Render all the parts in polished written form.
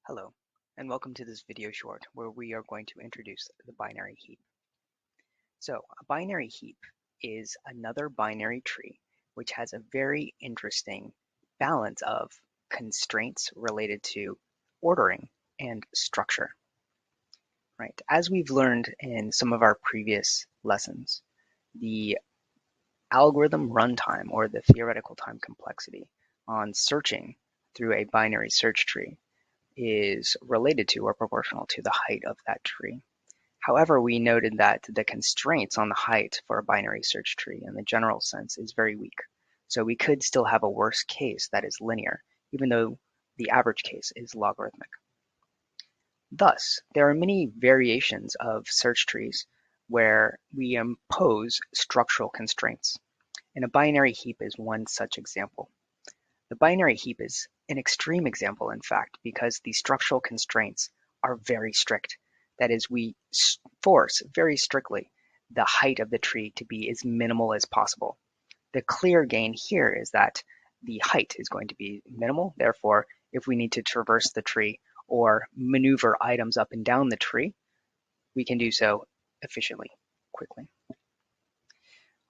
Hello, and welcome to this video short where we are going to introduce the binary heap. So, a binary heap is another binary tree which has a very interesting balance of constraints related to ordering and structure. Right? As we've learned in some of our previous lessons, the algorithm runtime or the theoretical time complexity on searching through a binary search tree is related to or proportional to the height of that tree. However, we noted that the constraints on the height for a binary search tree in the general sense is very weak. So we could still have a worst case that is linear, even though the average case is logarithmic. Thus, there are many variations of search trees where we impose structural constraints, and a binary heap is one such example. The binary heap is an extreme example, in fact, because the structural constraints are very strict. That is, we force very strictly the height of the tree to be as minimal as possible. The clear gain here is that the height is going to be minimal. Therefore, if we need to traverse the tree or maneuver items up and down the tree, we can do so efficiently, quickly.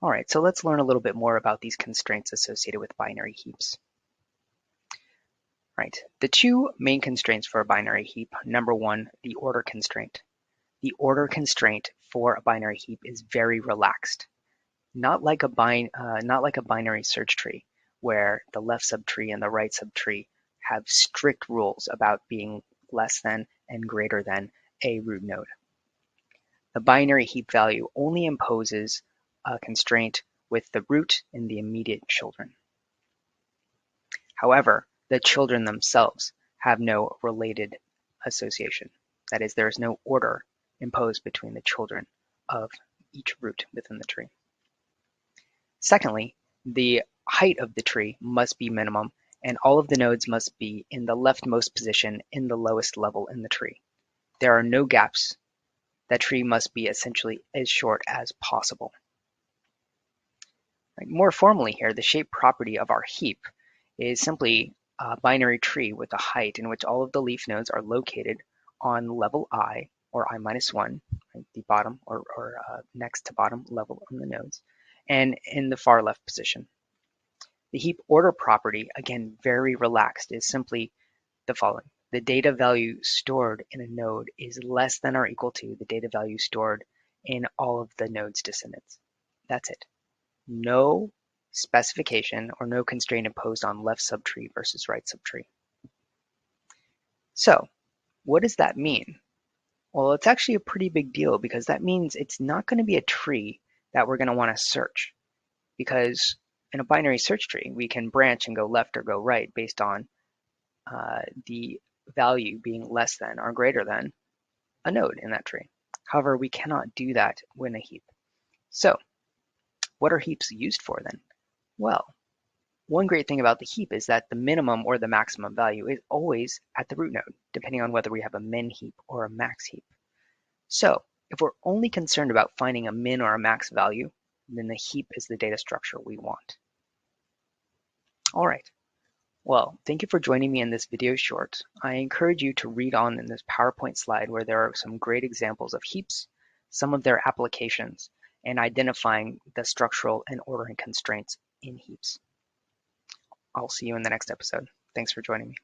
All right, so let's learn a little bit more about these constraints associated with binary heaps. Right. The two main constraints for a binary heap, number one, the order constraint. The order constraint for a binary heap is very relaxed. Not like a binary search tree, where the left subtree and the right subtree have strict rules about being less than and greater than a root node. The binary heap value only imposes a constraint with the root and the immediate children. However, the children themselves have no related association. That is, there is no order imposed between the children of each root within the tree. Secondly, the height of the tree must be minimum, and all of the nodes must be in the leftmost position in the lowest level in the tree. There are no gaps. That tree must be essentially as short as possible. Right. More formally here, the shape property of our heap is simply a binary tree with a height in which all of the leaf nodes are located on level I, or I minus 1, right, the bottom or next to bottom level on the nodes, and in the far left position. The heap order property, again very relaxed, is simply the following. The data value stored in a node is less than or equal to the data value stored in all of the node's descendants. That's it. No specification or no constraint imposed on left subtree versus right subtree. So, what does that mean? Well, it's actually a pretty big deal because that means it's not going to be a tree that we're going to want to search, because in a binary search tree, we can branch and go left or go right based on the value being less than or greater than a node in that tree. However, we cannot do that in a heap. So, what are heaps used for then? Well, one great thing about the heap is that the minimum or the maximum value is always at the root node, depending on whether we have a min heap or a max heap. So, if we're only concerned about finding a min or a max value, then the heap is the data structure we want. All right. Well, thank you for joining me in this video short. I encourage you to read on in this PowerPoint slide where there are some great examples of heaps, some of their applications, and identifying the structural and ordering constraints in heaps. I'll see you in the next episode. Thanks for joining me.